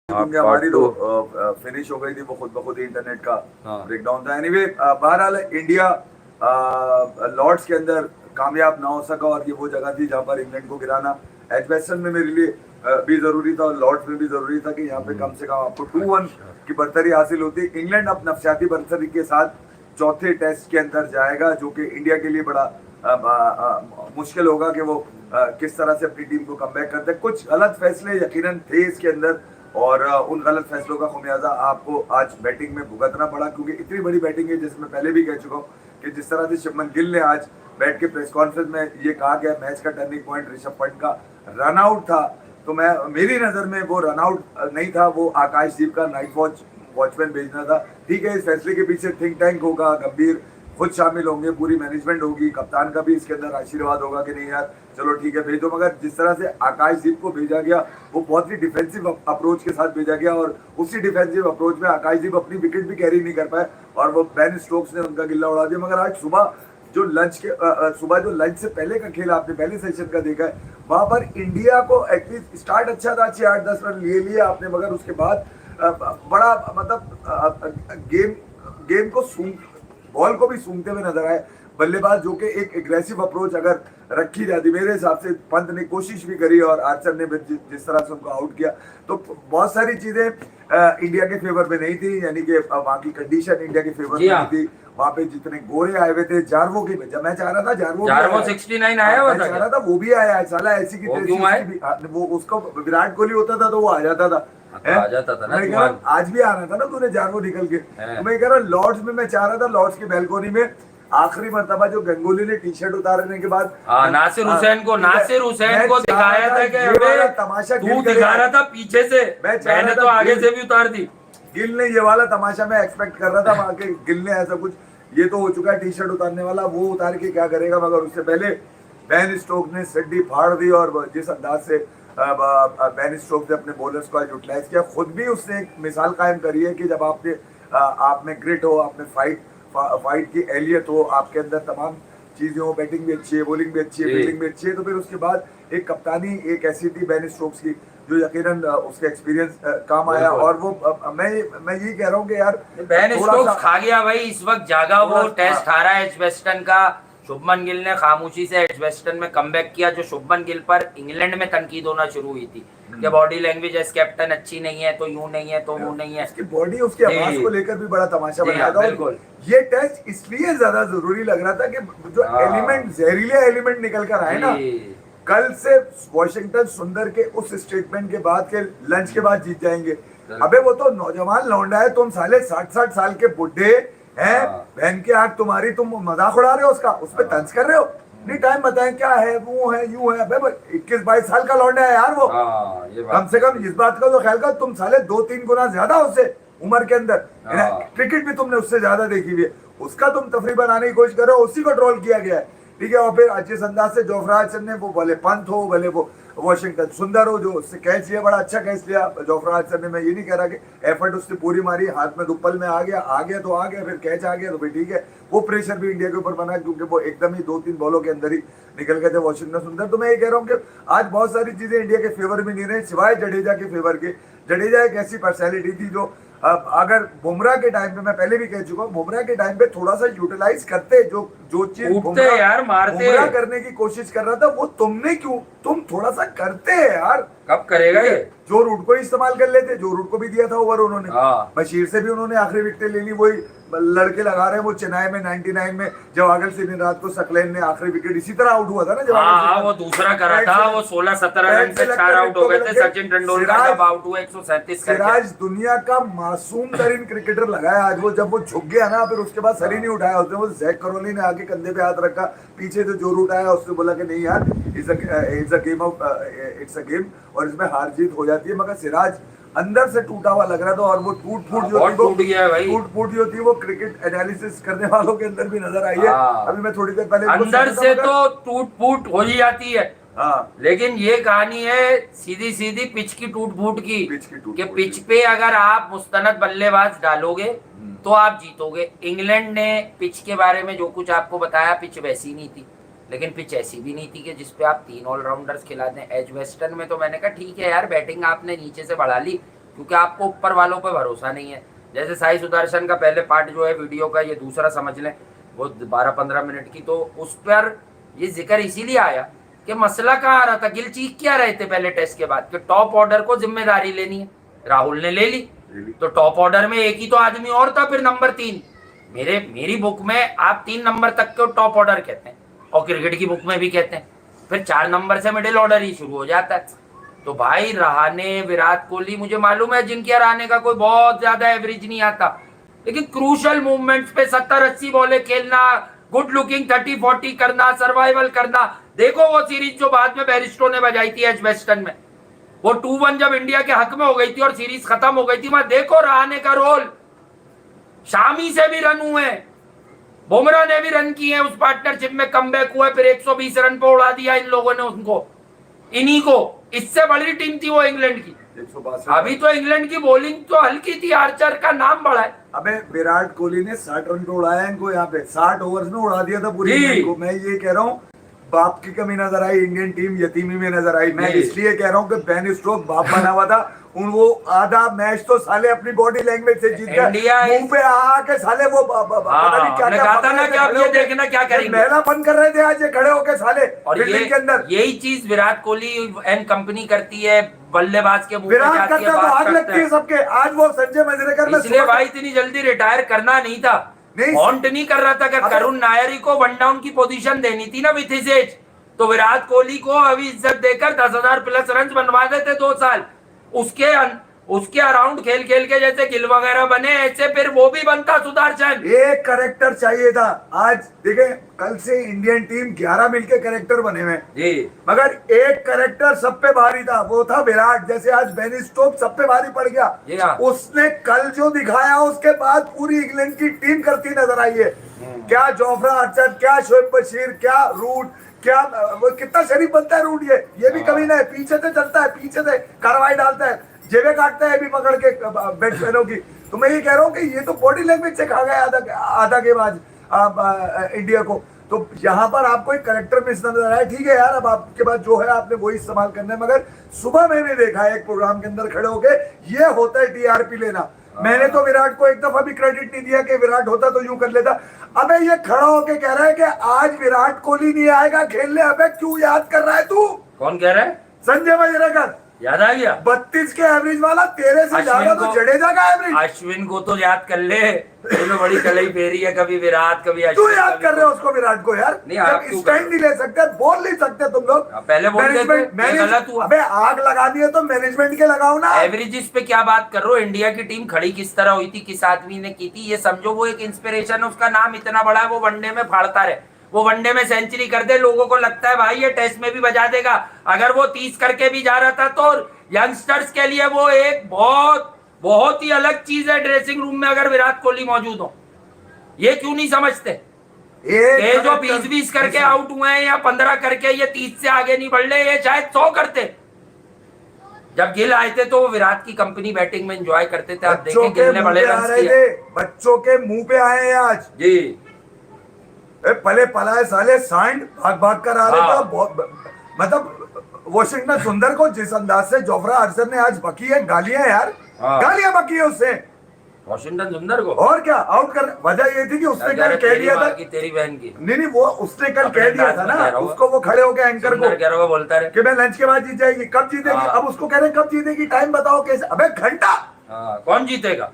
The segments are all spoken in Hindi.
क्योंकि हमारी तो फिनिश हो गई थी, वो खुद ब खुद ही इंटरनेट का ब्रेकडाउन था। एनीवे बहरहाल इंडिया लॉर्ड्स के अंदर कामयाब ना हो सका और ये वो जगह थी जहां पर इंग्लैंड को गिराना एजबेस्टन में मेरे लिए भी जरूरी था और लॉर्ड्स में भी जरूरी था कि यहाँ पे कम से कम आपको 2-1 की बढ़तरी हासिल होती। इंग्लैंड अब नफसियाती बढ़तरी के साथ चौथे टेस्ट के अंदर जाएगा, जो कि इंडिया के लिए बड़ा मुश्किल होगा कि वो किस तरह से अपनी टीम को कमबैक करते हैं। कुछ गलत फैसले यकीनन थे इसके अंदर और उन गलत फैसलों का खुमियाजा आपको आज बैटिंग में भुगतना पड़ा, क्योंकि इतनी बड़ी बैटिंग है, जैसे मैं पहले भी कह चुका हूँ कि जिस तरह से शुभमन गिल ने आज बैठ के प्रेस कॉन्फ्रेंस में ये कहा गया मैच का टर्निंग पॉइंट ऋषभ पंत का रन आउट था, तो मैं मेरी नजर में वो रन आउट नहीं था, वो आकाशदीप का नाइट वॉचमैन भेजना था। ठीक है, इस फैसले के पीछे थिंक टैंक होगा, गंभीर खुद शामिल होंगे, पूरी मैनेजमेंट होगी, कप्तान का भी इसके अंदर आशीर्वाद होगा कि नहीं यार चलो ठीक है भेजो, मगर जिस तरह से आकाशदीप को भेजा गया वो बहुत ही डिफेंसिव अप्रोच के साथ भेजा गया और उसी डिफेंसिव अप्रोच में आकाशदीप अपनी विकेट भी कैरी नहीं कर पाए और वो बेन स्टोक्स ने उनका गिल्ला उड़ा दिया। मगर आज सुबह जो लंच से पहले का खेल आपने पहले सेशन का देखा है, वहां पर इंडिया को एटलीस्ट स्टार्ट अच्छा था, 6-8-10 रन लिए आपने, मगर उसके बाद बड़ा मतलब गेम को बॉल को भी सूंघते हुए नजर आए बल्लेबाज, जो कि एक एग्रेसिव अप्रोच अगर रखी जाती, मेरे हिसाब से पंत ने कोशिश भी करी और आर्चर ने जिस तरह से उनको आउट किया, तो बहुत सारी चीजें इंडिया के फेवर में नहीं थी, यानी कि वहाँ की कंडीशन इंडिया के फेवर में नहीं थी। वहाँ पे जितने गोरे आए हुए थे, जार्वो की जब मैं चाह रहा था जार्वो 69 आया हुआ था, चाह रहा था वो भी आया है साला, ऐसी की वो उसको विराट कोहली होता था तो वो आ जाता था, आ जाता था ना, आज भी आना था ना तूने जार्वो निकल के। तो मैं कह रहा हूँ लॉर्ड्स में मैं चाह रहा था, लॉर्ड्स की बैल्कोनी में आखिरी मर्तबा जो गंगोली ने टी शर्ट उतारने के बाद नासिर हुसैन को दिखाया था कि तमाशा तू दिखा रहा था पीछे से, मैंने तो आगे से भी उतार दी। गिल ने ये वाला तमाशा मैं एक्सपेक्ट कर रहा था वहां के, गिल ने ऐसा कुछ, ये तो हो चुका है टी शर्ट उतारने वाला, वो उतार के क्या करेगा, मगर उससे पहले बेन स्टोक्स ने सड्डी फाड़ दी और जिस अंदाज से बेन स्टोक्स ने अपने बॉलर्स को यूटिलाइज किया, खुद भी उसने एक मिसाल कायम करी है कि जब आप में ग्रिट हो, आप में फाइट की एहलियत हो, आपके अंदर तमाम चीजें हो, बैटिंग भी अच्छी है, बॉलिंग भी अच्छी है, फील्डिंग भी अच्छी है, तो फिर उसके बाद एक कप्तानी एक ऐसी थी बेन स्टोक्स की जो यकीनन उसका एक्सपीरियंस काम आया। और वो मैं यही कह रहा हूँ कि यार बेन स्टोक्स खा गया भाई, इस वक्त जागा वो टेस्ट हारा एजबेस्टन का। शुभमन गिल ने खामोशी से एजबेस्टन में कमबैक किया, जो शुभमन गिल पर इंग्लैंड में तनकीद होना शुरू हुई थी कि बॉडी लैंग्वेज एज कैप्टन अच्छी नहीं है, तो यूं नहीं है, तो वो नहीं है, उसकी बॉडी उसकी आवाज को लेकर भी बड़ा तमाशा बन रहा था। ये टेस्ट इसलिए ज्यादा जरूरी लग रहा था कि जो एलिमेंट जहरीले एलिमेंट निकल कर आए ना, कल से वॉशिंगटन सुंदर के उस स्टेटमेंट के बाद के लंच के बाद जीत जाएंगे। अबे वो तो नौजवान लौंडा है, तुम साले 60-60 साल के बुढ़े हैं, बहन की आंख तुम्हारी, तुम मजाक उड़ा रहे हो उसका, उस पर तंज कर रहे हो। नहीं टाइम बताएं क्या है, वो है यूं है, 21-22 साल का लौंडा है यार वो, कम से कम इस बात का तो ख्याल कर, तुम साले 2-3 गुना ज्यादा उससे उम्र के अंदर, क्रिकेट भी तुमने उससे ज्यादा देखी हुई है, उसका तुम तफरी बनाने की कोशिश करो, उसी को ट्रोल किया गया है। ठीक है, और फिर जिस अंदाज से जोफ्रा ने, वो भले पंत हो भले वो वॉशिंगटन सुंदर हो, जो उससे कैच लिया, बड़ा अच्छा कैच लिया जोफ्रा ने, मैं ये नहीं कह रहा कि एफर्ट उसने पूरी मारी, हाथ में दुप्पल में आ गया तो आ गया, फिर कैच आ गया तो फिर ठीक है, वो प्रेशर भी इंडिया के ऊपर बना क्योंकि वो एकदम ही 2-3 बॉलों के अंदर ही निकल गए थे वॉशिंगटन सुंदर। तो मैं ये कह रहा हूँ कि आज बहुत सारी चीजें इंडिया के फेवर में नहीं रही, सिवाय जडेजा के फेवर के। जडेजा एक ऐसी पर्सनैलिटी थी जो अगर बुमराह के टाइम पे, मैं पहले भी कह चुका हूँ, बुमराह के टाइम पे थोड़ा सा यूटिलाइज करते, जो चीज बुमराह करने की कोशिश कर रहा था वो तुम थोड़ा सा करते हैं यार, कब करेगा ये? जो रूट को इस्तेमाल कर लेते, जो रूट को भी दिया था ओवर उन्होंने, बशीर से भी उन्होंने आखिरी विकेट ले ली, वही लड़के लगा रहे हैं वो चेन्नई में 99 में जब आगल से रात को सकलैन ने आखिरी विकेट इसी तरह आउट हुआ था ना, जब वो दूसरा करा था, वो 16-17 रन से 4 आउट हो गए थे, सचिन तेंदुलकर जब आउट हुए 137 सिराज दुनिया का मासूम तरीन क्रिकेटर लगाया आज वो, जब वो झुक गया ना फिर उसके बाद सर ही नहीं उठाया उसने, वो जैक करोली ने आके कंधे पे हाथ रखा, पीछे से जो रूट आया उसने बोला कि नहीं यार इट्स अ गेम और इसमें हार जीत हो जाती है, मगर सिराज अंदर से टूटा हुआ लग रहा था और वो टूट फूट जो थी वो क्रिकेट एनालिसिस करने वालों के अंदर भी नजर आई है। अभी मैं थोड़ी देर पहले अंदर से तो टूट फूट हो ही जाती है, लेकिन ये कहानी है सीधी पिच की टूट फूट की, कि पिच पे अगर आप मुस्तनद बल्लेबाज डालोगे तो आप जीतोगे। इंग्लैंड ने पिच के बारे में जो कुछ आपको बताया, पिच वैसी नहीं थी, लेकिन पिच ऐसी भी नहीं थी कि जिसपे आप 3 ऑलराउंडर्स खिला दें। एजबेस्टन में तो मैंने कहा ठीक है यार, बैटिंग आपने नीचे से बढ़ा ली, क्योंकि आपको ऊपर वालों पे भरोसा नहीं है। जैसे साई सुदर्शन का पहले पार्ट जो है वीडियो का, ये दूसरा समझ लें, वो 12-15 मिनट की, तो उस पर ये जिक्र इसीलिए आया कि मसला कहाँ आ रहा था, गिल चीख क्या रहे थे पहले टेस्ट के बाद कि टॉप ऑर्डर को जिम्मेदारी लेनी है। राहुल ने ले ली, तो टॉप ऑर्डर में एक ही तो आदमी और था फिर नंबर 3। मेरी बुक में आप 3 नंबर तक को टॉप ऑर्डर कहते हैं और क्रिकेट की बुक में भी कहते हैं, फिर 4 नंबर से मिडिल ऑर्डर ही शुरू हो जाता है। तो भाई रहाणे, विराट कोहली, मुझे मालूम है जिनके रहाणे का कोई बहुत ज्यादा एवरेज नहीं आता, लेकिन क्रूशल मूवमेंट्स पे 70-80 बॉलें खेलना, गुड लुकिंग 30-40 करना, सर्वाइवल करना। देखो वो सीरीज जो बाद में बैरिस्टो ने बजाई थी एजबेस्टन में, वो 2-1 जब इंडिया के हक में हो गई थी और सीरीज खत्म हो गई थी, वहां देखो रहाणे का रोल। शामी से भी रन हुए, बुमराह ने भी रन किए उस पार्टनरशिप में, कमबैक हुआ, फिर 120 रन पे उड़ा दिया इन लोगों ने उनको, इन्हीं को। इससे बड़ी टीम थी वो इंग्लैंड की। 162। अभी तो इंग्लैंड की बॉलिंग तो हल्की थी, आर्चर का नाम बड़ा है। अबे विराट कोहली ने 60 रन पे उड़ाया इनको, यहाँ पे 60 ओवर्स में उड़ा दिया था पूरी इंग्लैंड को। मैं ये कह रहा हूँ बाप की कमी नजर आई, इंडियन टीम यतीमी में नजर आई। मैं इसलिए कह रहा हूँ कि बेन स्टोक्स बाप बना हुआ था, वो आधा मैच तो साले अपनी बॉडी लैंग्वेज से जीत गया, मुंह पे आके साले वो पता नहीं क्या क्या कहता ना, क्या ये देखना क्या करेंगे, मेला बंद कर रहे थे आज ये खड़े होके साले फील्डिंग के अंदर। यही चीज विराट कोहली एंड कंपनी करती है, बल्लेबाज के मुंह पे विराट करता तो आग लगती है सबके। आज वो संजय मंजरेकर में, इसलिए भाई इतनी जल्दी रिटायर करना नहीं था, हॉन्ट नहीं कर रहा था। अगर करुण नायर ही को 1 डाउन की पोजीशन देनी थी ना विथ हिज एज, तो विराट कोहली को अभी इज्जत देकर 10,000 प्लस रन बनवा देते 2 साल। उसके अराउंड खेल खेल के जैसे गिल वगैरह बने, ऐसे फिर वो भी बनता सुदर्शन। एक करेक्टर चाहिए था। आज देखे कल से इंडियन टीम 11 मिलके करेक्टर बने हुए जी, मगर एक करेक्टर सब पे भारी था, वो था विराट। जैसे आज बेन स्टोक्स सब पे भारी पड़ गया, उसने कल जो दिखाया उसके बाद पूरी इंग्लैंड की टीम करती नजर आई है। क्या जोफ्रा आर्चर, क्या शोएब बशीर, क्या रूट, क्या वो कितना शरीफ बनता है रूट, ये भी कभी ना है, पीछे से चलता है, पीछे से कार्रवाई डालता है, जेबे काटता है भी पकड़ के बैट्समैनों की। तो मैं ये कह रहा हूँ कि ये तो बॉडी लैंग्वेज से खा गया आधा गेम आज इंडिया को। तो यहाँ पर आपको एक करेक्टर मिस नजर आया, ठीक है यार, अब आपके पास जो है आपने वही इस्तेमाल करना है। मगर सुबह मैंने देखा एक प्रोग्राम के अंदर खड़े होके, ये होता है टीआरपी लेना। मैंने तो विराट को एक दफा भी क्रेडिट नहीं दिया कि विराट होता तो यूं कर लेता। अबे ये खड़ा होके कह रहा है कि आज विराट कोहली नहीं आएगा खेलने। अबे क्यों याद कर रहा है तू? कौन कह रहा है? संजय मंजरेकर। याद आ गया? 32 के एवरेज वाला, तेरे से ज्यादा तो जडेजा का एवरेज। अश्विन को तो याद कर ले, तो बड़ी कलई फेरी है, कभी विराट कभी अश्विन। तू याद कर रहे हो उसको विराट को यार? नहीं, स्टैंड नहीं ले सकते, बोल नहीं सकते तुम लोग। पहले बोल, अबे आग लगानी है तो मैनेजमेंट के लगाओ ना। एवरेजेस पे क्या बात कर रहे हो? इंडिया की टीम खड़ी किस तरह हुई थी, किस आदमी ने की थी, ये समझो। वो एक इंस्पिरेशन है, उसका नाम इतना बड़ा है, वो वनडे में फाड़ता रहे, वो वनडे में सेंचुरी कर दे, लोगों को लगता है भाई ये टेस्ट में भी बजा देगा। अगर वो 30 करके भी जा रहा था तो यंगस्टर्स के लिए वो एक बहुत ही अलग चीज है ड्रेसिंग रूम में अगर विराट कोहली मौजूद हो। ये क्यों नहीं समझते? ये जो 20-20 करके आउट हुए हैं या 15 करके, ये 30 से आगे नहीं बढ़ रहे, ये शायद 100 करते। जब गिल आए थे तो वो विराट की कंपनी बैटिंग में एंजॉय करते थे। आप देखें गिल ने बड़े रन किए, बच्चों के मुंह पे आए हैं आज जी। पले पलाए साले सांड भाग भाग कर आ रहे थे। मतलब वॉशिंगटन सुंदर को जिस अंदाज से जोफ्रा आर्चर ने आज बकी है, गालियां यार, गालियां बकी है उससे वॉशिंगटन सुंदर को। और क्या आउट कर, वजह ये थी कि उसने कल कह दिया था कि तेरी बहन की, नहीं वो उसने कल कह दिया था ना उसको, वो खड़े होकर एंकर को बोलता रहे कि मैं लंच के बाद जीत जाएगी। कब जीतेगी? अब उसको कह रहे कब जीतेगी, टाइम बताओ कैसे। अबे घंटा। कौन जीतेगा,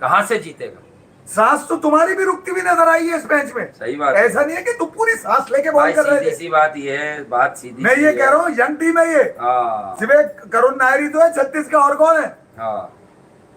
कहां से जीतेगा? सांस तो तुम्हारी भी रुकती हुई नजर आई है इस मैच में। सही बात, ऐसा नहीं है कि तुम पूरी सांस लेके बॉल कर रहे थे। सीधी बात ये है, बात सीधी। मैं ये कह रहा हूँ यंग टीम है ये, सिर्फ करुण नायर ही तो है 36 का, और कौन है?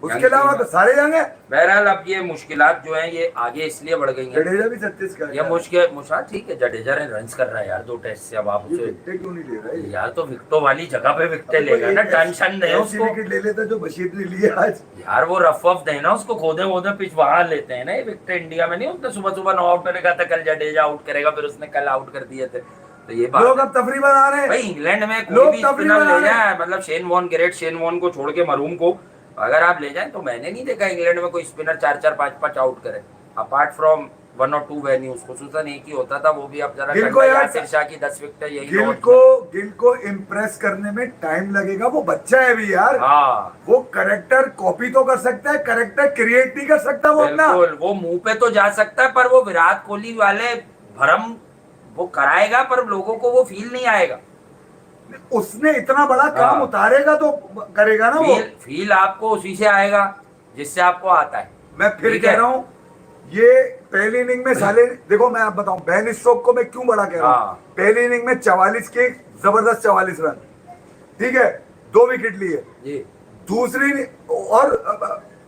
उसके अलावा तो सारे यंग है। बहरहाल अब ये मुश्किलात जो हैं ये आगे इसलिए बढ़ गई हैं। जडेजा भी 36 का, ये मुश्किल ठीक है, जडेजा ने रन कर रहा है यार 2 टेस्ट से। अब आप उसे विकेट क्यों नहीं ले रहा है यार? तो विकेटों वाली जगह पे विकेट लेगा ना, टेंशन नहीं है उसको। विकेट ले लेता जो बशीर ने लिए आज यार, वो रफ ऑफ देना उसको, खोदे पिच वहां लेते हैं ना ये विकेट। इंडिया में नहीं, उसने सुबह 9 आउट करने कहा था कल जडेजा आउट करेगा, फिर उसने कल आउट कर दिए थे। तो ये बात लोग अब तफरी बना रहे हैं भाई। इंग्लैंड में कोई भी स्पिनर ले जाए, मतलब Shane Warne, great Shane Warne को छोड़ के मरूम को अगर आप ले जाएं, तो मैंने नहीं देखा इंग्लैंड में कोई स्पिनर 4-4, 5-5 आउट करे, अपार्ट फ्रॉम 1 और 2 वेन्यूज, खुसूसन एक ही होता था, वो भी अब जरा गिल को यार यासिर शाह की 10 विकेट यही गिल को इम्प्रेस करने में टाइम लगेगा, वो बच्चा है भी यार। हाँ, वो करेक्टर कॉपी तो कर सकता है, करेक्टर क्रिएट नहीं कर सकता वो अपना। बिल्कुल, वो मुंह पे तो जा सकता है, पर वो विराट कोहली वाले भ्रम वो कराएगा, पर लोगों को वो फील नहीं आएगा। उसने इतना बड़ा काम उतारेगा तो करेगा ना वो। फील आपको उसी से आएगा जिससे आपको आता है। मैं फिर कह रहा हूँ, ये पहली इनिंग में साले, देखो मैं आप बताऊं बेन स्टोक्स को मैं क्यों बड़ा कह रहा हूँ। पहली इनिंग में 44 के जबरदस्त 44 रन, ठीक है, 2 विकेट लिए। दूसरी और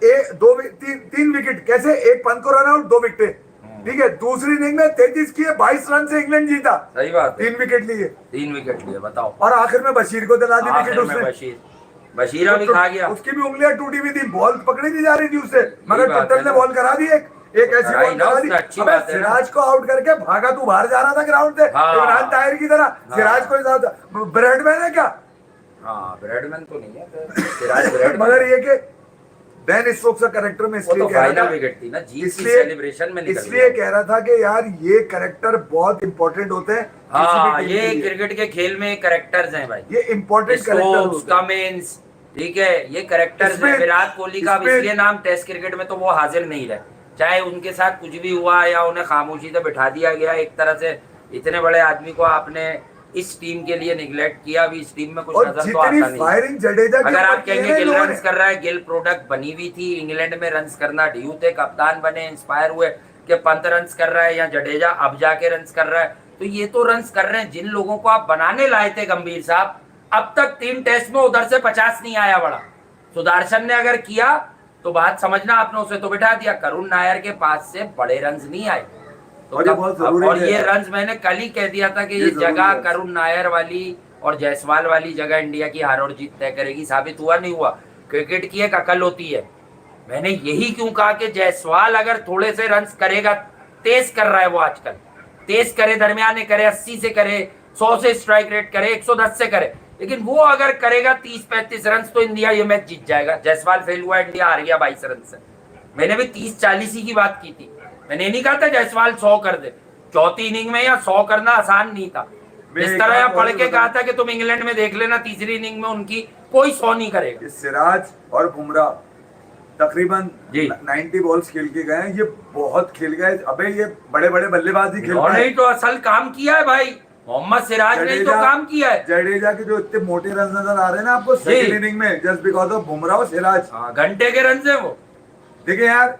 तीन विकेट, कैसे, एक पंत को रन आउट, 2 विकेट, ठीक है। दूसरी इनिंग में 33 किए, 22 रन से इंग्लैंड जीता। सही बात, 3 विकेट लिए, 3 विकेट लिए, बताओ। और आखिर में बशीर को दिला दी विकेट उसने। बशीरा भी खा गया, उसकी भी उंगलियां टूटी हुई थी, बॉल पकड़ी नहीं जा रही थी उससे, मगर टोटल ने बॉल करा दी, एक ऐसी बॉल करा दी। अबे सिराज को आउट करके भागा, तू बाहर जा रहा था ग्राउंड से इमरान ताहिर की तरह। सिराज को ब्रेडमैन है क्या? हाँ, ब्रेडमैन तो नहीं है सिराज, मगर ये कि बेन स्टोक्स का कैरेक्टर में इसलिए कह रहा था, विकेट थी ना, जीत की सेलिब्रेशन में इसलिए कह रहा था कि यार ये कैरेक्टर बहुत इंपॉर्टेंट होते हैं। हाँ, ये क्रिकेट के खेल में कैरेक्टर्स हैं भाई, ये इंपॉर्टेंट कैरेक्टर, कमिंस, ठीक है, ये कैरेक्टर्स हैं। विराट कोहली का इसलिए नाम टेस्ट क्रिकेट में तो वो हाजिर नहीं रहे, चाहे उनके साथ कुछ भी हुआ या उन्हें खामोशी से बिठा दिया गया। एक तरह से इतने बड़े आदमी को आपने इस टीम के लिए निगलेक्ट किया, भी इस टीम में कुछ नजर तो आता नहीं। जडेजा अगर आप कहेंगे गिल रन कर रहा है, गिल प्रोडक्ट बनी हुई थी इंग्लैंड में, रन करना ड्यू थे, कप्तान बने, इंस्पायर हुए कि पंत रन कर रहा है या जडेजा अब जाके रन कर रहा है, तो ये तो रन कर रहे हैं जिन लोगों को आप बनाने लाए थे। गंभीर साहब अब तक 3 टेस्ट में उधर से 50 नहीं आया बड़ा। सुदर्शन ने अगर किया तो बात समझना, आपने उसे तो बिठा दिया। करुण नायर के पास से बड़े रन नहीं आए, तो और ये रन्स मैंने कल ही कह दिया था कि ये जगह करुण नायर वाली और जायसवाल वाली जगह इंडिया की हार और जीत तय करेगी। साबित हुआ नहीं हुआ? क्रिकेट की एक अकल होती है। मैंने यही क्यों कहा कि जायसवाल अगर थोड़े से रन्स करेगा, तेज कर रहा है वो आजकल, तेज करे, दरमियाने करे, 80 से करे, 100 से स्ट्राइक रेट करे, 110 से करे, लेकिन वो अगर करेगा 30-35 रन तो इंडिया ये मैच जीत जाएगा। जायसवाल फेल हुआ, इंडिया हार गया 22 रन से। मैंने भी 30-40 ही की बात की थी, मैंने नहीं कहा था जायसवाल 100 कर दे। चौथी इनिंग में या 100 करना आसान नहीं था। इस तरह पढ़ के कहा था कि तुम इंग्लैंड में देख लेना, तीसरी इनिंग में उनकी कोई 100 नहीं करेगा। सिराज और बुमराह तकरीबन 90 बॉल्स खेल के गए हैं, ये बहुत खेल गए। अबे ये बड़े बड़े बल्लेबाजी खेल रहे हैं, तो असल काम किया है भाई मोहम्मद सिराज ने तो काम किया है। जडेजा के जो इतने मोटे रन नजर आ रहे हैं ना आपको सेकंड इनिंग में, जस्ट बिकॉज ऑफ बुमराह और सिराज। घंटे के रन से वो, देखिए यार,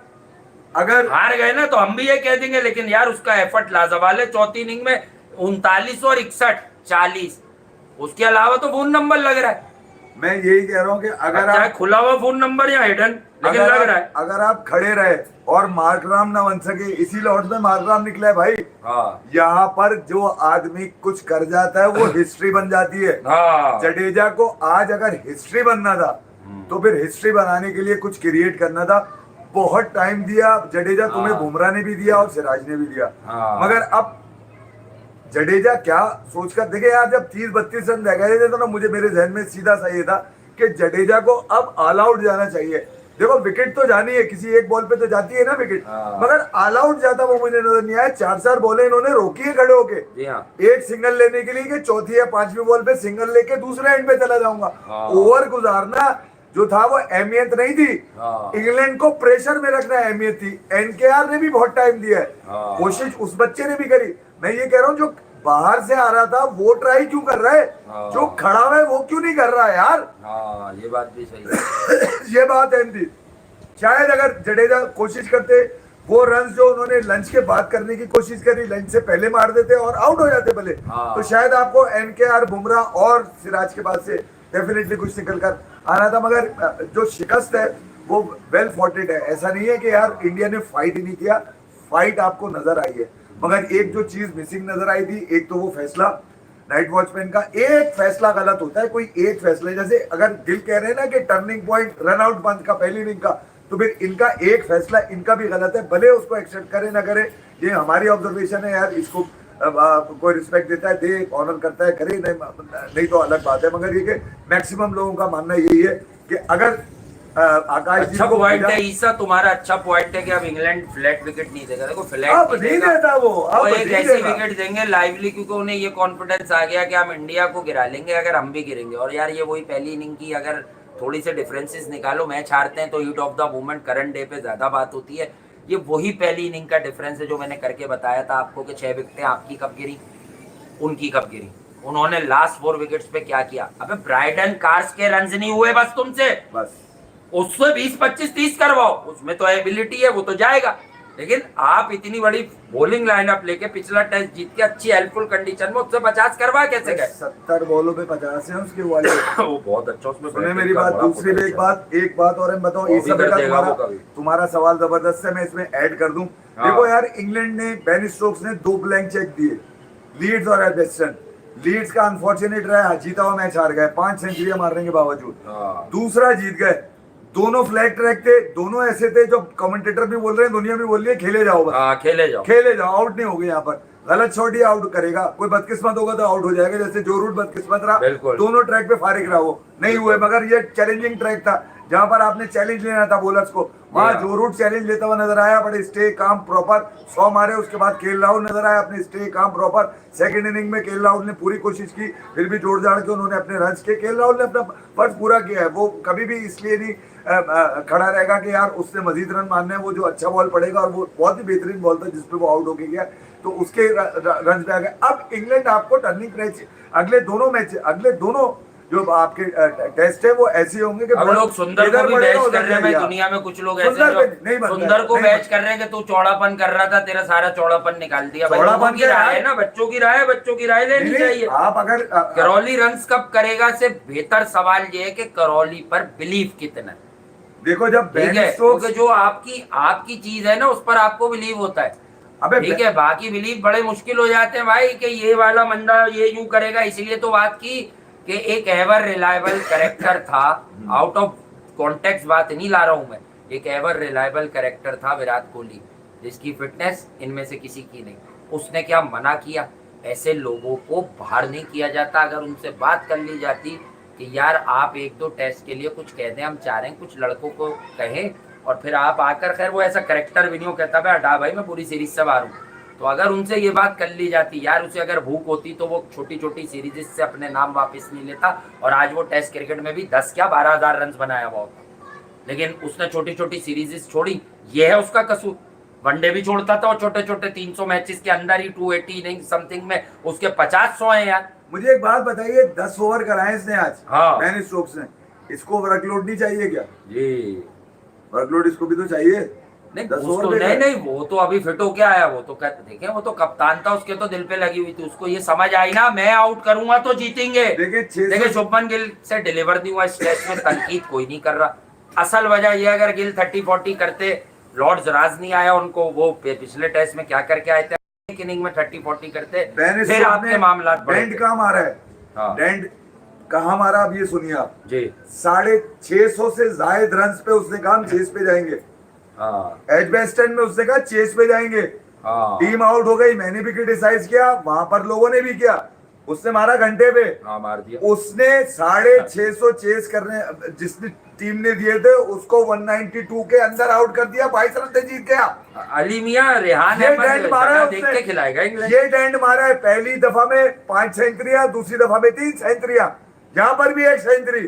अगर हार गए ना तो हम भी ये कह देंगे, लेकिन यार उसका एफर्ट लाजवाब है। चौथी इनिंग में 39 और 61, 40, उसके अलावा तो फोन नंबर लग रहा है। मैं यही कह रहा हूँ कि अगर आप खुला हुआ फोन नंबर या हिडन, लेकिन लग रहा है अगर आप खड़े रहे और मार्कराम ना बन सके, इसी लॉट में मार्कराम निकला है भाई। यहाँ पर जो आदमी कुछ कर जाता है वो हिस्ट्री बन जाती है। जडेजा को आज अगर हिस्ट्री बनना था तो फिर हिस्ट्री बनाने के लिए कुछ क्रिएट करना था। बहुत टाइम दिया जडेजा, तुम्हें बुमराह ने भी दिया और सिराज ने भी दिया, मगर अब जडेजा क्या सोचकर, देखे यार, जब 30-32 रन रह गए थे तो ना मेरे जहन में सीधा सा ये था कि जडेजा को अब ऑल आउट जाना चाहिए। देखो विकेट तो जानी है, किसी एक बॉल पे तो जाती है ना विकेट, मगर ऑल आउट जाता वो मुझे नजर नहीं आया। 4 बॉलें इन्होंने रोकी है खड़े होके, एक सिंगल लेने के लिए कि चौथी या 5वीं बॉल पे सिंगल लेके दूसरे एंड पे चला जाऊंगा। ओवर गुजारना जो था वो अहमियत नहीं थी, इंग्लैंड को प्रेशर में रखना अहमियत थी। एनकेआर ने भी बहुत टाइम दिया है, कोशिश उस बच्चे ने भी करी। मैं ये कह रहा हूँ जो बाहर से आ रहा था वो ट्राई क्यों कर रहा है, जो खड़ा हुआ है वो क्यों नहीं कर रहा है यार। ये बात भी सही है। ये बात है थी। शायद अगर जडेजा कोशिश करते, वो रन जो उन्होंने लंच के बाद करने की कोशिश करी, लंच से पहले मार देते और आउट हो जाते भले, तो शायद आपको एनकेआर, बुमराह और सिराज के बाद से डेफिनेटली कुछ निकल कर आना था। मगर जो शिकस्त है वो वेल फॉटेड है। ऐसा नहीं है कि यार इंडिया ने फाइट ही नहीं किया, फाइट आपको नजर आई है। मगर एक जो चीज मिसिंग नजर आई थी, एक तो वो फैसला नाइट वॉचमैन का। एक फैसला गलत होता है, कोई एक फैसला, जैसे अगर गिल कह रहे हैं ना कि टर्निंग पॉइंट रन आउट बंद का पहली इनिंग का, तो फिर इनका एक फैसला इनका भी गलत है। भले उसको एक्सेप्ट करे ना करे, ये हमारी ऑब्जर्वेशन है यार, इसको कोई रिस्पेक्ट देता है दे, ऑनर करता है करे, नहीं तो अलग बात है। मगर ये कि मैक्सिमम लोगों का मानना यही है कि अगर आकाश जी अच्छा को पॉइंट भेजा। है ईसा, तुम्हारा अच्छा पॉइंट है कि अब इंग्लैंड फ्लैट विकेट नहीं देगा। देखो फ्लैट अब नहीं देता वो, अब एक नहीं ऐसी देगा। विकेट देंगे लाइवली, क्योंकि उन्हें ये कॉन्फिडेंस आ गया कि हम इंडिया को गिरा लेंगे अगर हम भी गिरेंगे। और यार ये वही पहली इनिंग की अगर थोड़ी से डिफरेंसेस निकालो, मैच हारते हैं तो heat of the moment current day पे ज्यादा बात होती है। ये वही पहली इनिंग का डिफरेंस है जो मैंने करके बताया था आपको कि 6 विकेटें आपकी कब गिरी, उनकी कब गिरी। उन्होंने लास्ट 4 विकेट्स पे क्या किया। अबे ब्राइडन कार्स के रन नहीं हुए बस तुमसे, बस उससे 20 25 30 करवाओ, उसमें तो एबिलिटी है, वो तो जाएगा। लेकिन आप इतनी बड़ी बॉलिंग लाइनअप लेके पिछला टेस्ट जीत के अच्छी हेल्पफुल कंडीशन में उससे 50 करवा कैसे गए। 70 बॉलों पे 50 है उसके वाले। वो बहुत अच्छा उसमें सुने मेरी बात, दूसरी भी एक बात और हम बताओ, वो इस भी समय कर का देगा वो कभी। तुम्हारा सवाल जबरदस्त है, मैं इसमें ऐड कर दूं। हाँ। देखो यार, इंग्लैंड ने, बेन स्टोक्स ने 2 ब्लैंक चेक दिए, लीड्स और एल्बस्टन। लीड्स का अनफॉर्चुनेट रहा, जीता हुआ मैच हार गए 5 सेंचुरियां मारने के बावजूद। हाँ। दूसरा जीत गए। दोनों फ्लैट ट्रैक थे, दोनों ऐसे थे जो कमेंटेटर भी बोल रहे हैं, दुनिया भी बोल रही है, खेले जाओ बस। हाँ, खेले जाओ, खेले जाओ, आउट नहीं होगे यहाँ पर। गलत शॉट ही आउट करेगा, कोई बदकिस्मत होगा तो आउट हो जाएगा, जैसे जो रूट बदकिस्मत रहा, बिल्कुल। दोनों ट्रैक पे फारिग रहा, वो नहीं हुए। मगर ये चैलेंजिंग ट्रैक था जहां पर आपने चैलेंज लेना था बॉलर्स को, वहां जो रूट चैलेंज लेता हुआ नजर आया, बड़े स्टे काम प्रॉपर 100 मारे। उसके बाद केएल राहुल नजर आया, अपने stay calm proper. Second inning में केएल राहुल ने पूरी कोशिश की, फिर भी जोड़ जाड़ के उन्होंने अपने रन किए। केएल राहुल ने अपना फर्ज पूरा किया है, वो कभी भी इसलिए नहीं खड़ा रहेगा कि यार उससे मजीद रन मारने हैं। वो जो अच्छा बॉल पड़ेगा, और वो बहुत ही बेहतरीन बॉल था जिसपे वो आउट होके गया, तो उसके रन पे आ गए। अब इंग्लैंड आपको टर्निंग मैच, अगले दोनों जो आपके टेस्ट है वो ऐसे होंगे कि अब लोग सुंदर को भी बैच कर रहे हैं भाई, दुनिया में कुछ लोग ऐसे जो सुंदर को बैच कर रहे हैं कि तू चौड़ापन कर रहा था, तेरा सारा चौड़ापन निकाल दिया। चौड़ापन की राय है ना, बच्चों की राय लेनी चाहिए। आप अगर करौली रन्स कब करेगा से बेहतर सवाल ये है कि करौली पर बिलीव कितना। देखो जब ठीक है, क्योंकि जो आपकी चीज है ना उस पर आपको बिलीव होता है। अबे ठीक है, बाकी बिलीव बड़े मुश्किल हो जाते हैं भाई कि ये वाला बंदा ये यूं करेगा। इसीलिए तो बात की कि एक एवर रिलायबल कैरेक्टर था, आउट ऑफ कॉन्टेक्स्ट बात नहीं ला रहा हूं मैं, एक एवर रिलायबल कैरेक्टर था विराट कोहली, जिसकी फिटनेस इनमें से किसी की नहीं। उसने क्या मना किया? ऐसे लोगों को बाहर नहीं किया जाता। अगर उनसे बात कर ली जाती कि यार आप 1-2 टेस्ट के लिए कुछ कह दें, हम चाह रहे हैं कुछ लड़कों को कहें, और फिर आप आकर, खैर वो ऐसा करेक्टर भी नहीं हो, कहता भाई हटा भाई मैं पूरी सीरीज से बाहर हूँ। तो अगर उनसे ये बात कर ली जाती, यार उसे अगर भूख होती तो वो छोटी छोटी सीरीज से अपने नाम वापस नहीं लेता, और आज वो टेस्ट क्रिकेट में भी 10 क्या 12,000 रन बनाया हुआ होता। लेकिन उसने छोटी छोटी सीरीज छोड़ी, ये है उसका कसूर। वनडे भी छोड़ता था और छोटे छोटे 300 मैचेस के अंदर ही 280 इनिंग समथिंग में उसके 50-100 हैं यार। मुझे एक बात बताइए, 10 ओवर कराए इसने आज, हाँ। बेन स्टोक्स ने, इसको वर्कलोड नहीं चाहिए क्या? जी, वर्कलोड इसको भी तो चाहिए। नहीं 10 उसको ओवर नहीं, वो तो अभी फिट होके आया, वो तो देखे, वो तो कप्तान था, उसके तो दिल पे लगी हुई थी। उसको ये समझ आई ना, मैं आउट करूंगा तो जीतेंगे। देखिए शुभमन गिल से डिलीवर नहीं हुआ इस टेस्ट में, तनकीद कोई नहीं कर रहा। असल वजह ये, अगर गिल 30-40 करते, लॉर्ड्स राज नहीं आया उनको, वो पिछले टेस्ट में क्या करके आए थे, एक इनिंग में 30-40 करते, फिर आपके मामला डेंट कहाँ मारा है? हाँ। डेंट कहाँ मारा? अब ये सुनिए आप जी, 650 से ज्यादा रन पे उसने कहा चेस पे जाएंगे। एजबेस्टन में उसने कहा चेस पे जाएंगे। टीम आउट हो गई, मैंने भी क्रिटिसाइज किया, वहां पर लोगों ने भी किया। उसने मारा घंटे पे, मार दिया उसने 650 चेस करने जिसने टीम ने दिए थे उसको 192 के अंदर आउट कर दिया, 22 रन से जीत गया। अली मियां रेहान ये डेंट मारा है देख के खिलाएगा इंग्लैंड। ये डेंट मारा है, पहली दफा में 5 सेंचुरियां, दूसरी दफा में 3 सेंचुरियां, यहाँ पर भी 1 सेंचुरी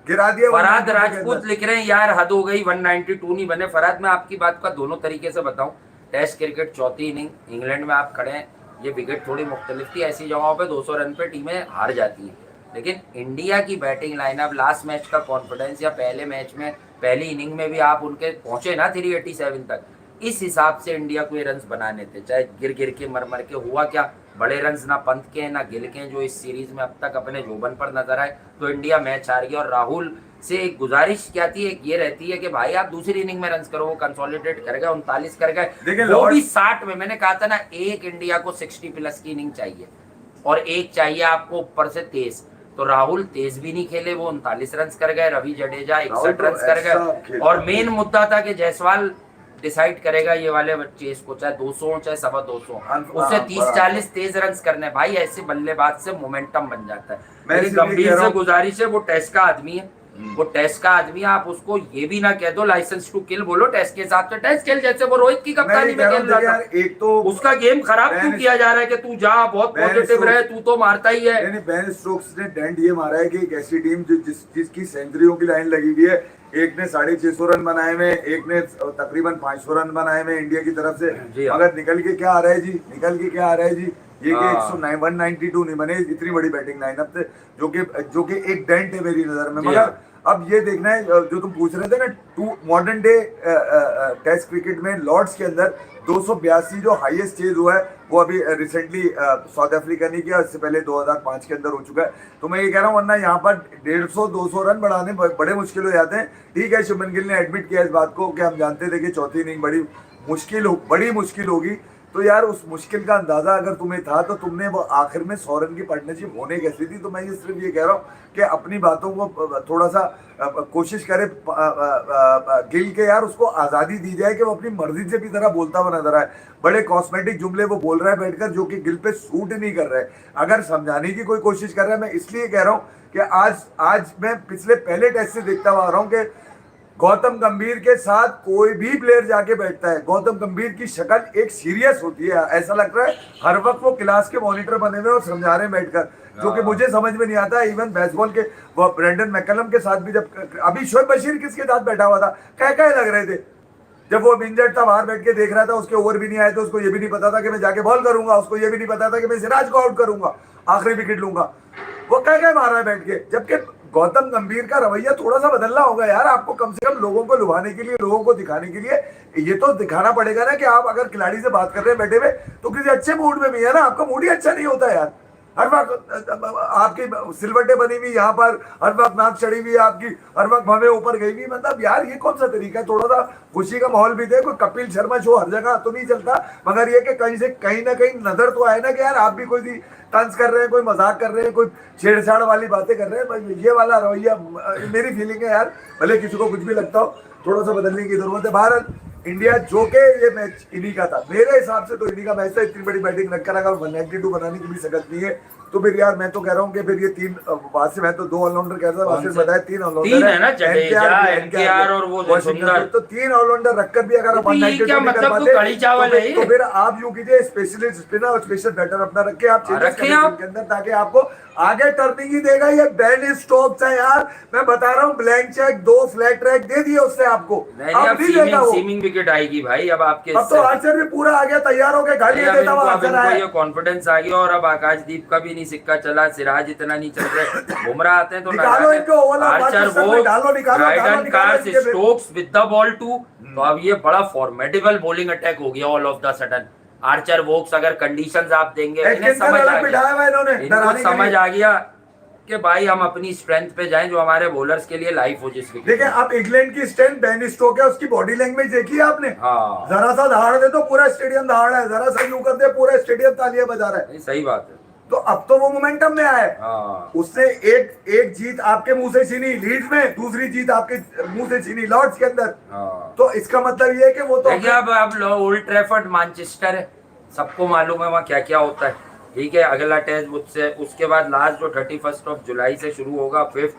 गिरा दिया। फरहाद राजपूत लिख रहे हैं यार हद हो गई, 192 नहीं बने। फरहाद, मैं आपकी बात का दोनों तरीके से बताऊं, टेस्ट क्रिकेट चौथी इनिंग इंग्लैंड में आप खड़े हैं, ये विकेट थोड़ी मुख्तलिफ थी, ऐसी जगहों पे 200 रन पे टीमें हार जाती हैं। लेकिन इंडिया की बैटिंग लाइनअप, लास्ट मैच का कॉन्फिडेंस, या पहले मैच में पहली इनिंग में भी आप उनके पहुंचे ना 387 तक, इस हिसाब से इंडिया को ये रन बनाने थे, चाहे गिर गिर के मर मर के। हुआ क्या, बड़े रन ना पंत के ना गिल के, जो इस सीरीज में अब तक अपने जोबन पर नजर आए, तो इंडिया मैच हार गया। और राहुल से एक गुजारिश क्या थी, एक ये रहती है कि भाई आप दूसरी इनिंग में रन करो। वो कंसोलिडेट कर गए, 39 कर गए, वो भी 60 में। मैंने कहा था ना, एक इंडिया को 60 प्लस की इनिंग चाहिए, और एक चाहिए आपको ऊपर से तेज। तो राहुल तेज भी नहीं खेले, वो 39 रन कर गए, रवि जडेजा 61 रन कर गए। और मेन मुद्दा था कि जायसवाल डिसाइड करेगा ये वाले चेस को, चाहे 200 हो चाहे 225, उससे 30-40 तेज रन करने। भाई ऐसे बल्लेबाज से मोमेंटम बन जाता है। मेरी गंभीर से गुजारिश है, वो टेस्ट का आदमी है, वो टेस्ट का आदमी, आप उसको ये भी ना कह दो लाइसेंस टू किल, बोलो टेस्ट के हिसाब से टेस्ट खेल, जैसे वो रोहित की कप्तानी में खेल रहा था। एक तो उसका गेम खराब क्यों किया जा रहा है कि तू जा बहुत पॉजिटिव रहे, तू तो मारता ही है। बेन स्टोक्स ने डेंट ये मारा है कि एक ऐसी टीम जिसकी सेंचुरियों की लाइन लगी हुई है, एक ने 650 रन बनाए हुए, एक ने तकरीबन 500 रन बनाए हुए इंडिया की तरफ से, मगर निकल के क्या आ रहा है जी, निकल के क्या आ रहा है जी, ये कि 192 नहीं बने इतनी बड़ी बैटिंग लाइनअप से, जो कि एक डेंट है मेरी नजर में। मगर अब ये देखना है जो तुम पूछ रहे थे ना, मॉडर्न डे टेस्ट क्रिकेट में लॉर्ड्स के अंदर 282 जो हाईएस्ट चेज हुआ है, वो अभी रिसेंटली साउथ अफ्रीका ने किया, इससे पहले 2005 के अंदर हो चुका है। तो मैं ये कह रहा हूँ, वरना यहाँ पर 150-200 रन बढ़ाने बड़े मुश्किल हो जाते हैं। ठीक है, शुभमन गिल ने एडमिट किया इस बात को कि हम जानते थे कि चौथी इनिंग बड़ी मुश्किल होगी। तो यार उस मुश्किल का अंदाजा अगर तुम्हें था तो तुमने वो आखिर में 100 रन की पार्टनरशिप होने कैसी थी। तो मैं ये सिर्फ ये कह रहा हूँ कि अपनी बातों को थोड़ा सा कोशिश करे गिल के, यार उसको आज़ादी दी जाए कि वो अपनी मर्जी से भी तरह बोलता हुआ नजर आए। बड़े कॉस्मेटिक जुमले वो बोल रहा है बैठकर जो कि गिल पे सूट नहीं कर रहे। अगर समझाने की कोई कोशिश कर रहा है, मैं इसलिए कह रहा हूँ कि आज मैं पिछले पहले टेस्ट से देखता हुआ आ रहा हूँ कि गौतम गंभीर के साथ कोई भी प्लेयर जाके बैठता है, गौतम गंभीर की शक्ल एक सीरियस होती है, ऐसा लगता है हर वक्त वो क्लास के मॉनिटर बने हुए और समझा रहे हैं बैठकर, जो कि मुझे समझ में नहीं आता। इवन बेसबॉल के वो ब्रेंडन मैकलम के साथ भी, जब अभी शोएब बशीर किसके साथ बैठा हुआ था, कह लग रहे थे, जब वो इंजर्ड था बाहर बैठ के देख रहा था, उसके ओवर भी नहीं आए, तो उसको ये भी नहीं पता था कि मैं जाके बॉल करूंगा, उसको ये भी नहीं पता था कि मैं सिराज को आउट करूंगा, आखिरी विकेट लूंगा, वो कह मार रहा है बैठ के। जबकि गौतम गंभीर का रवैया थोड़ा सा बदलना होगा यार, आपको कम से कम लोगों को लुभाने के लिए, लोगों को दिखाने के लिए ये तो दिखाना पड़ेगा ना कि आप अगर खिलाड़ी से बात कर रहे हैं बैठे हुए तो किसी अच्छे मूड में भी है ना। आपका मूड ही अच्छा नहीं होता यार, हर वक्त आपकी सिलवटें बनी हुई यहाँ पर, हर वक्त नाक चढ़ी हुई आपकी, हर वक्त हमें ऊपर गई हुई, मतलब यार ये कौन सा तरीका है। थोड़ा सा खुशी का माहौल भी दे, कोई कपिल शर्मा शो हर जगह तो नहीं चलता, मगर ये कि कहीं से कहीं ना कहीं नजर तो आए ना कि यार आप भी कोई तंज कर रहे हैं, कोई मजाक कर रहे हैं, कोई छेड़छाड़ वाली बातें कर रहे हैं। ये वाला रवैया मेरी फीलिंग है यार, भले किसी को कुछ भी लगता हो, थोड़ा सा बदलने की जरूरत है। भारत इंडिया जो के ये मैच इन्हीं का था, मेरे हिसाब से तो इन्हीं का मैच था। इतनी बड़ी बैटिंग रखकर अगर 192 बनाने की भी सकत नहीं है तो फिर यार मैं तो कह रहा हूँ कि फिर ये तीन, वहां से मैं तो 2 ऑलराउंडर कह रहा था, वहां से बताया 3 ऑलराउंडर है ना, जडेजा, एनकेआर और वो सुंदर, तो 3 ऑलराउंडर रखकर भी अगर आप 192 नहीं कर पाते तो फिर आप यूं कीजिए, स्पेशलिस्ट स्पिनर और स्पेशल बैटर अपना रखे आप चेंजेस के अंदर, ताकि आपको आगे टर्निंग ही देगा। ये बेन स्टोक्स है यार, मैं बता रहा हूँ, ब्लैंक चेक 2 फ्लैट ट्रैक दे दिए उससे आपको, अब नहीं देगा वो। सीमिंग विकेट आएगी भाई अब आपके, अब तो आर्चर भी पूरा आ गया, तैयार हो गया, गाड़ी देता हुआ आर्चर आया, ये कॉन्फिडेंस आ गया। और अब आकाशदीप का भी नहीं सिक्का चला, सिराज इतना नहीं चल रहे, बुमराह आते हैं तो निकालो इनको, आर्चर वो राइट कार से Stokes with the ball too, तो अब ये बड़ा फॉर्मेडेबल बॉलिंग अटैक हो गया all of the sudden. Archer Woakes अगर कंडीशंस आप देंगे, इन्हें समझ आ गया, इनको समझ आ गया कि भाई हम अपनी स्ट्रेंथ पे जाएं जो हमारे बॉलर्स के लिए लाइफ हो। जिसकी देखिए आप इंग्लैंड की स्ट्रेंथ बेन स्टोक है, उसकी बॉडी लैंग्वेज देखी आपने, हाँ, जरा सा दहाड़ दे तो पूरा स्टेडियम दहाड़ है, जरा सा यूं कर दे पूरा स्टेडियम तालियां बजा रहा है। सही बात है। तो अब तो वो मोमेंटम में आया है, हाँ। उसने एक जीत आपके मुंह से छीनी लीड्स में, दूसरी जीत आपके मुंह से छीनी लॉर्ड्स के अंदर। हाँ। तो इसका मतलब ये है कि वो तो अब ओल्ड ट्रैफर्ड मैनचेस्टर है, सबको मालूम है वहाँ क्या क्या होता है। ठीक है, अगला टेस्ट मुझसे, उसके बाद लास्ट जो 31 जुलाई से शुरू होगा 5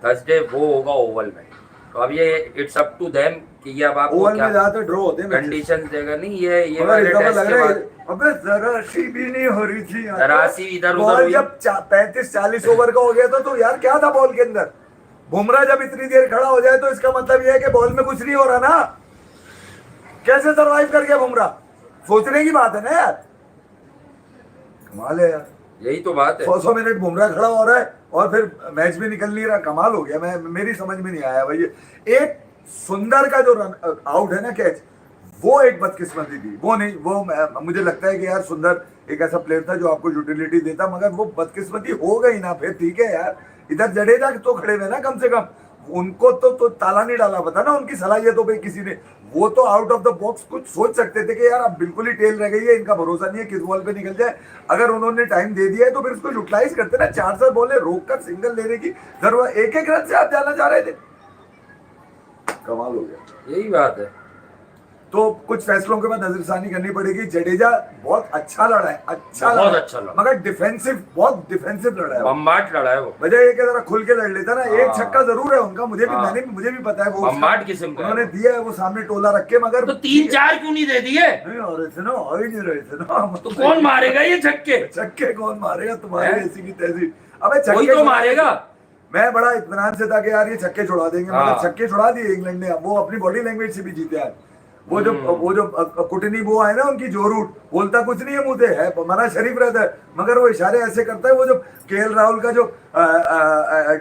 थर्सडे, वो होगा ओवल में। तो अब ये इट्स अप टू देम कि ये अब आपको ओवल में ज्यादा ड्रॉ होते हैं, कंडीशन देगा नहीं। ये वाले टेस्ट के बाद अबे जरा सी भी नहीं हो रही थी, जरा सी इधर उधर हुई। जब 35-40 ओवर का हो गया तो यार क्या था बॉल के अंदर। बुमराह जब इतनी देर खड़ा हो जाए तो इसका मतलब ये है कि बॉल में कुछ नहीं हो रहा ना। कैसे सरवाइव कर गया बुमराह, सोचने की बात है ना यार, कमाल है यार, यही तो बात है। 100 मिनट बुमराह खड़ा हो रहा है और फिर मैच भी निकल नहीं रहा, कमाल हो गया। मेरी समझ में नहीं आया भाई। एक सुंदर का जो रन आउट है ना, कैच, वो एक बदकिस्मती थी, वो नहीं, वो मुझे लगता है कि यार सुंदर एक ऐसा प्लेयर था जो आपको यूटिलिटी देता, मगर वो बदकिस्मती हो गई ना। फिर ठीक है यार, इधर जडेजा तो खड़े हुए ना, कम से कम उनको तो ताला नहीं डाला पता ना उनकी सलाहियतों पे किसी ने। वो तो आउट ऑफ द बॉक्स कुछ सोच सकते थे कि यार अब बिल्कुल ही टेल रह गई है, इनका भरोसा नहीं है किस बॉल पे निकल जाए। अगर उन्होंने टाइम दे दिया है तो फिर उसको यूटिलाइज करते ना, 4 बॉलें रोक कर सिंगल लेने की जरूरत, एक रन से आप जाना चाह रहे थे, कमाल हो गया। यही बात है। तो कुछ फैसलों के बाद नजरसानी करनी पड़ेगी। जडेजा बहुत अच्छा लड़ा है, अच्छा बहुत लड़ा अच्छा लड़ा। मगर डिफेंसिव, बहुत डिफेंसिव लड़ा है, बम्बाट लड़ा है वो। वजह ये कि जरा खुल के लड़ लेता ना। एक हाँ। छक्का जरूर है उनका, मुझे भी हाँ। मुझे भी पता है वो बम्बाट किस्म का है उन्होंने वो। दिया है, वो सामने टोला रख के, मगर तो 3-4 क्यों नहीं दे दिए? नहीं आ रहे थे ना, आ ही नहीं रहे थे ना। तो कौन मारेगा ये छक्के? छक्के कौन मारेगा तुम्हारे हैं? ऐसी की तैसी? अबे छक्के कोई तो छुड़ा- मारेगा। मैं बड़ा इत्मीनान से था कि यार ये छक्के छुड़ा देंगे, हाँ। मगर छक्के छुड़ा दिए इंग्लैंड ने। वो अपनी बॉडी लैंग्वेज से भी जीते आज। वो जो कुटनी वो है ना उनकी, जो रूट बोलता कुछ नहीं है, मुंह से है मना शरीफ रहता है, मगर वो इशारे ऐसे करता है। वो जो केएल राहुल का जो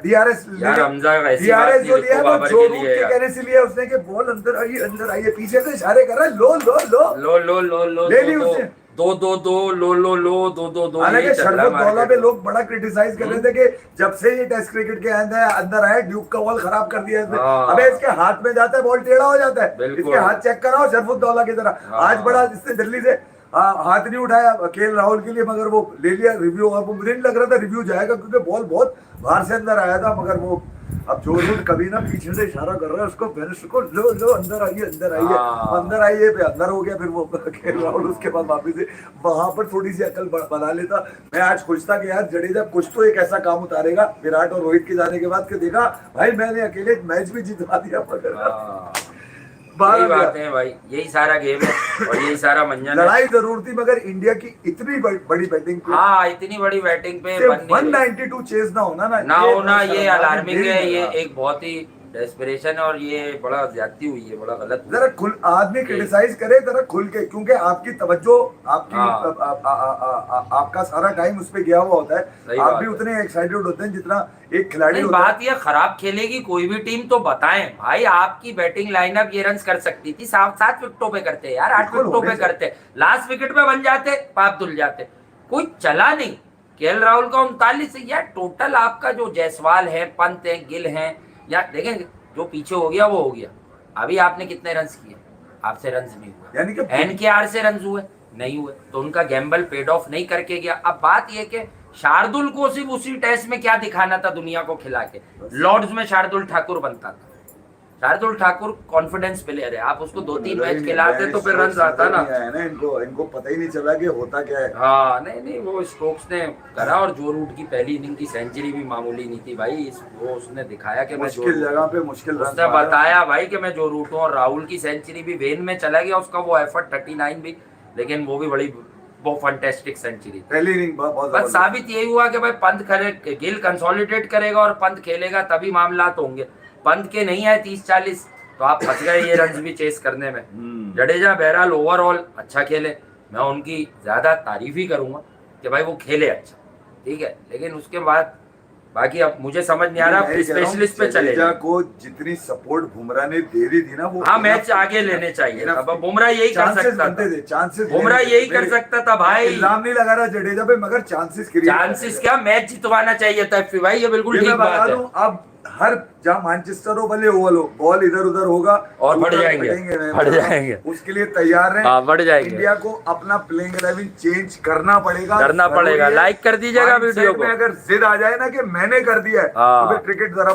डीआरएस यार हमजा वैसी बात डीआरएस नहीं जो लिखो लिया वो बाबर जो के रूट लिए के यार। कहने से लिया उसने कि बॉल अंदर आइए, अंदर आइए, पीछे से इशारे कर रहा है, लो लो लो लो लो लो लो ले ली उसने। दो दो दो लो लो लो दो दो दो। हालांकि शरफुद्दौला पे लोग बड़ा क्रिटिसाइज कर रहे थे कि जब से ये टेस्ट क्रिकेट के अंदर आया ड्यूक का बॉल खराब कर दिया इसने। हाँ। अबे इसके हाथ में जाता है बॉल टेढ़ा हो जाता है, बिल्कुल। इसके हाथ चेक कराओ शरफुद्दौला की तरह। हाँ। आज बड़ा इसने दिल्ली से हाथ नहीं उठाया केएल राहुल के लिए, मगर वो ले लिया रिव्यू। और वो मुझे नहीं लग रहा था रिव्यू जाएगा, क्योंकि बॉल बहुत बाहर से अंदर आया था, मगर वो अब जो रूट कभी ना पीछे से इशारा कर रहा है उसको, फिर उसको लो लो अंदर आइए, अंदर आइए, हाँ। अंदर आइए पे अंदर हो गया। फिर वो केएल राहुल उसके बाद वापिस से वहां पर थोड़ी सी अकल बना लेता। मैं आज खुश था कि यार जडेजा कुछ तो एक ऐसा काम उतारेगा विराट और रोहित के जाने के बाद, कि देखा भाई मैंने अकेले मैच भी जितवा दिया, मगर यही बात है भाई, यही सारा गेम है और यही सारा मंजन है। लड़ाई जरूर थी, मगर इंडिया की इतनी बड़ी बैटिंग पे हाँ इतनी बड़ी बैटिंग पे बन नहीं रही। 192 चेज ना होना ना ना होना ये शर्मनाक अलार्मिंग है, नहीं ये लगा। एक बहुत ही डेस्परेशन है और ये बड़ा ज्यादती हुई है, बड़ा गलत हुआ। जरा खुल आदमी क्रिटिसाइज करे जरा खुल के, क्योंकि आपकी तवज्जो आपकी हाँ। आपका सारा टाइम उस पे गया हुआ होता है, सही आप बात भी है। उतने एक्साइटेड होते हैं जितना एक खिलाड़ी नहीं, होता है। बात ये खराब खेलेगी कोई भी टीम तो बताएं भाई, आपकी बैटिंग लाइनअप ये रन कर सकती थी, 7 विकेटों पे करते यार, 8 बिल्कुल विकेटों पे होने से। करते, लास्ट विकेट पे बन जाते, पाप धुल जाते, कोई चला नहीं। केएल राहुल का 39 है यार, टोटल आपका जो जायसवाल है, पंत है, गिल है, या देखें जो पीछे हो गया वो हो गया। अभी आपने कितने रन किए? आपसे रन नहीं हुए, यानी कि एनकेआर से रन हुए नहीं हुए, तो उनका गैम्बल पेड ऑफ नहीं करके गया। अब बात ये कि शार्दुल को सिर्फ उसी टेस्ट में क्या दिखाना था दुनिया को खिला के, लॉर्ड्स में शार्दुल ठाकुर बनता था। शार्दुल ठाकुर कॉन्फिडेंस प्लेयर है, आप उसको 2-3 मैच खिलाते तो फिर रन आता ना। इनको पता ही नहीं चला कि होता क्या है। हाँ नहीं वो स्टोक्स ने करा, और जो रूट की पहली इनिंग की सेंचुरी भी मामूली नहीं थी भाई, वो उसने दिखाया कि मैं मुश्किल जगह पे मुश्किल रन उसने बताया भाई कि मैं जो रूट हूँ, और राहुल की सेंचुरी भी वेन में चला गया उसका वो एफर्ट 39 भी, लेकिन वो भी बड़ी बहुत फैंटास्टिक सेंचुरी। पहली इनिंग बहुत बस साबित यही हुआ कि भाई पंत खेले, गिल कंसोलिडेट करेगा और पंत खेलेगा तभी मामलात होंगे। पंत के नहीं आए 30-40 तो आप फंस गए ये रन भी चेस करने में। जडेजा बहरहाल ओवरऑल अच्छा खेले, मैं उनकी ज्यादा तारीफ ही करूंगा कि भाई वो खेले अच्छा, ठीक है, लेकिन उसके बाद बाकी अब मुझे समझ नहीं आ रहा, स्पेशलिस्ट पे चले जडेजा को जितनी सपोर्ट बुमराह ने दे दी थी ना, वो हाँ मैच आगे लेने चाहिए। अब बुमराह यही कर सकता था, चांसेस बुमराह यही कर सकता था भाई। इल्जाम नहीं लगा रहा जडेजा पे, मगर चांसेस क्या मैच जितवाना चाहिए था भाई, ये बिल्कुल ठीक बात है। अब हर जहाँ मैनचेस्टर हो भले ओवल हो, बॉल इधर उधर होगा और बढ़ जाएंगे उसके लिए तैयार है। बढ़ जाएंगे। इंडिया को अपना प्लेइंग 11 चेंज करना पड़ेगा। लाइक कर दीजिएगा वीडियो को। अगर जिद आ जाए ना कि मैंने कर दिया है, तो फिर क्रिकेट जरा